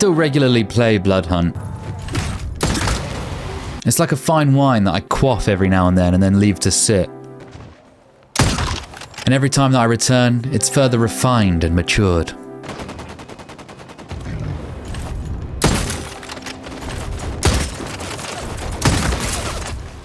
Still regularly play Bloodhunt. It's like a fine wine that I quaff every now and then leave to sit. And every time that I return, it's further refined and matured.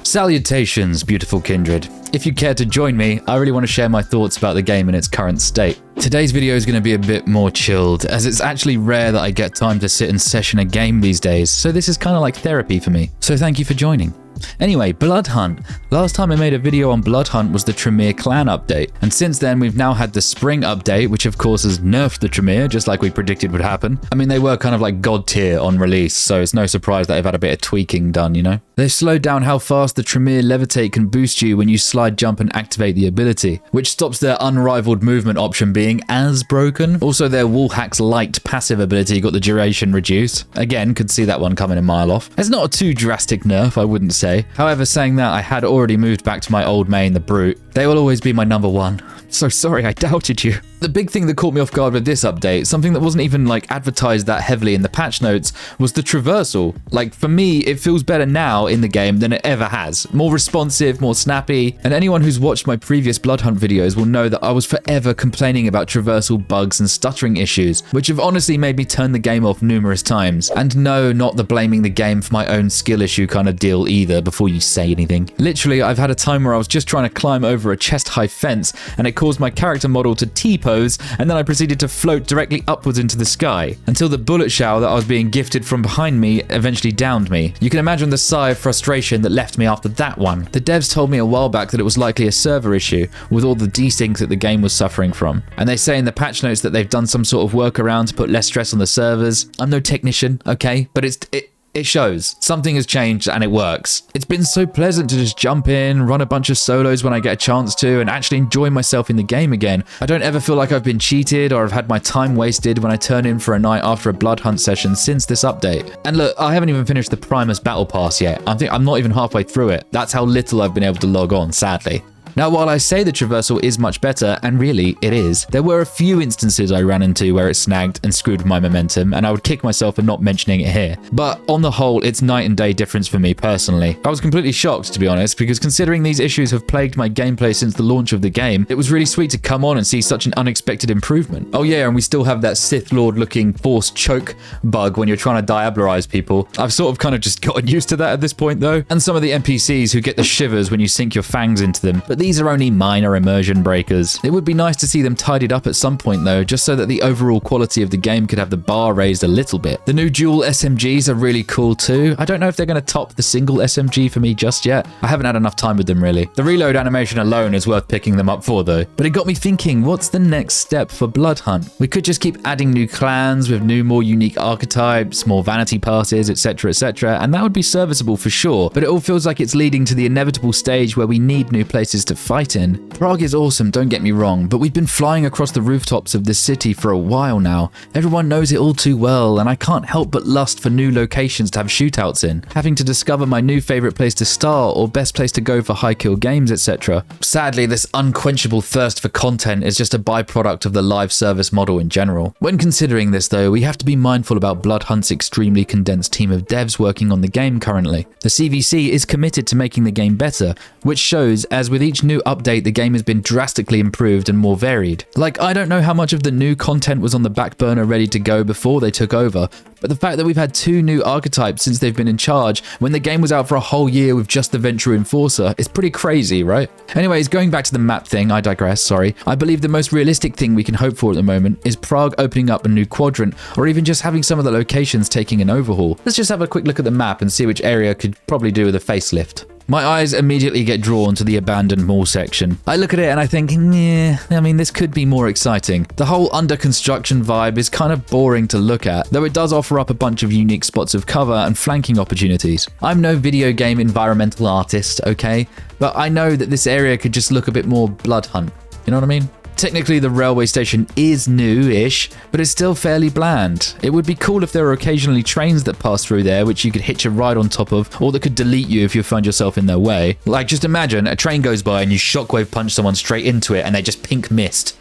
Salutations, beautiful kindred. If you care to join me, I really want to share my thoughts about the game in its current state. Today's video is going to be a bit more chilled, as it's actually rare that I get time to sit and session a game these days, so this is kind of like therapy for me. So thank you for joining. Anyway, Bloodhunt. Last time I made a video on Bloodhunt was the Tremere clan update, and since then we've now had the spring update, which of course has nerfed the Tremere, just like we predicted would happen. I mean, they were kind of like god tier on release, so it's no surprise that they've had a bit of tweaking done, you know? They've slowed down how fast the Tremere levitate can boost you when you slide, jump, and activate the ability, which stops their unrivaled movement option being as broken. Also, their Wallhack's light passive ability got the duration reduced. Again, could see that one coming a mile off. It's not a too drastic nerf, I wouldn't say. However, saying that, I had already moved back to my old main, the Brute. They will always be my number one. So sorry I doubted you. The big thing that caught me off guard with this update, something that wasn't even like advertised that heavily in the patch notes, was the traversal. Like, for me, it feels better now in the game than it ever has. More responsive, more snappy, and anyone who's watched my previous Bloodhunt videos will know that I was forever complaining about traversal bugs and stuttering issues, which have honestly made me turn the game off numerous times. And no, not the blaming the game for my own skill issue kind of deal either before you say anything. Literally, I've had a time where I was just trying to climb over a chest-high fence and it caused my character model to T-pose, and then I proceeded to float directly upwards into the sky until the bullet shower that I was being gifted from behind me eventually downed me. You can imagine the sigh of frustration that left me after that one. The devs told me a while back that it was likely a server issue with all the desyncs that the game was suffering from, and they say in the patch notes that they've done some sort of workaround to put less stress on the servers. I'm no technician, okay, but it shows. Something has changed and it works. It's been so pleasant to just jump in, run a bunch of solos when I get a chance to, and actually enjoy myself in the game again. I don't ever feel like I've been cheated or have had my time wasted when I turn in for a night after a Bloodhunt session since this update. And look, I haven't even finished the Primus Battle Pass yet. I'm not even halfway through it. That's how little I've been able to log on, sadly. Now, while I say the traversal is much better, and really it is, there were a few instances I ran into where it snagged and screwed my momentum, and I would kick myself for not mentioning it here. But on the whole, it's night and day difference for me personally. I was completely shocked, to be honest, because considering these issues have plagued my gameplay since the launch of the game, it was really sweet to come on and see such an unexpected improvement. Oh yeah, and we still have that Sith Lord looking force choke bug when you're trying to diablerize people. I've sort of kind of just gotten used to that at this point though, and some of the NPCs who get the shivers when you sink your fangs into them. But these are only minor immersion breakers. It would be nice to see them tidied up at some point though, just so that the overall quality of the game could have the bar raised a little bit. The new dual SMGs are really cool too. I don't know if they're going to top the single SMG for me just yet. I haven't had enough time with them really. The reload animation alone is worth picking them up for though. But it got me thinking, what's the next step for Bloodhunt? We could just keep adding new clans with new, more unique archetypes, more vanity passes, etc, and that would be serviceable for sure. But it all feels like it's leading to the inevitable stage where we need new places to fight in. Prague is awesome, don't get me wrong, but we've been flying across the rooftops of this city for a while now. Everyone knows it all too well, and I can't help but lust for new locations to have shootouts in, having to discover my new favorite place to start or best place to go for high kill games, etc. Sadly, this unquenchable thirst for content is just a byproduct of the live service model in general. When considering this though, we have to be mindful about Bloodhunt's extremely condensed team of devs working on the game currently. The CVC is committed to making the game better, which shows as with each new update the game has been drastically improved and more varied. Like, I don't know how much of the new content was on the back burner ready to go before they took over, but the fact that we've had 2 new archetypes since they've been in charge when the game was out for a whole year with just the Venture Enforcer is pretty crazy, right? Anyways, going back to the map thing, I digress, sorry. I believe the most realistic thing we can hope for at the moment is Prague opening up a new quadrant, or even just having some of the locations taking an overhaul. Let's just have a quick look at the map and see which area could probably do with a facelift. My eyes immediately get drawn to the abandoned mall section. I look at it and I think, yeah, I mean, this could be more exciting. The whole under construction vibe is kind of boring to look at, though it does offer up a bunch of unique spots of cover and flanking opportunities. I'm no video game environmental artist, okay? But I know that this area could just look a bit more Bloodhunt. You know what I mean? Technically, the railway station is new-ish, but it's still fairly bland. It would be cool if there were occasionally trains that pass through there which you could hitch a ride on top of, or that could delete you if you find yourself in their way. Like, just imagine a train goes by and you shockwave punch someone straight into it and they just pink mist.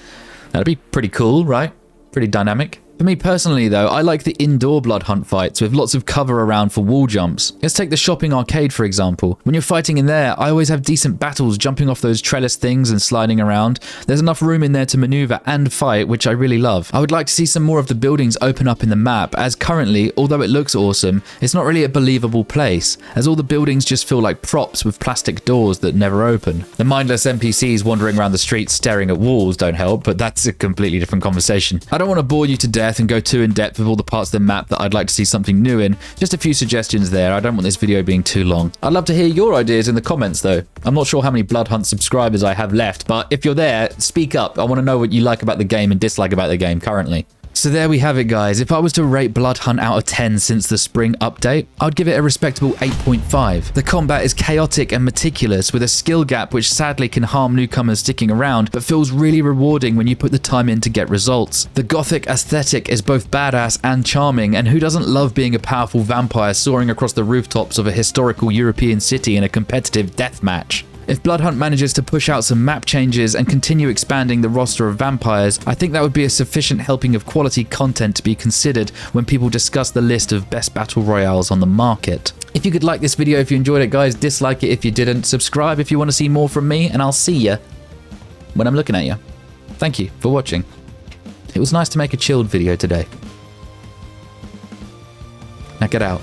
That'd be pretty cool, right? Pretty dynamic. For me personally though, I like the indoor Bloodhunt fights with lots of cover around for wall jumps. Let's take the shopping arcade for example. When you're fighting in there, I always have decent battles jumping off those trellis things and sliding around. There's enough room in there to maneuver and fight, which I really love. I would like to see some more of the buildings open up in the map, as currently, although it looks awesome, it's not really a believable place, as all the buildings just feel like props with plastic doors that never open. The mindless NPCs wandering around the streets staring at walls don't help, but that's a completely different conversation. I don't want to bore you to death and go too in depth with all the parts of the map that I'd like to see something new in. Just a few suggestions there. I don't want this video being too long. I'd love to hear your ideas in the comments though. I'm not sure how many Bloodhunt subscribers I have left, but if you're there, speak up. I want to know what you like about the game and dislike about the game currently. So there we have it guys. If I was to rate Bloodhunt out of 10 since the spring update, I'd give it a respectable 8.5. The combat is chaotic and meticulous with a skill gap which sadly can harm newcomers sticking around, but feels really rewarding when you put the time in to get results. The gothic aesthetic is both badass and charming, and who doesn't love being a powerful vampire soaring across the rooftops of a historical European city in a competitive deathmatch? If Bloodhunt manages to push out some map changes and continue expanding the roster of vampires, I think that would be a sufficient helping of quality content to be considered when people discuss the list of best battle royales on the market. If you could like this video if you enjoyed it guys, dislike it if you didn't, subscribe if you want to see more from me, and I'll see ya when I'm looking at you. Thank you for watching. It was nice to make a chilled video today. Now get out.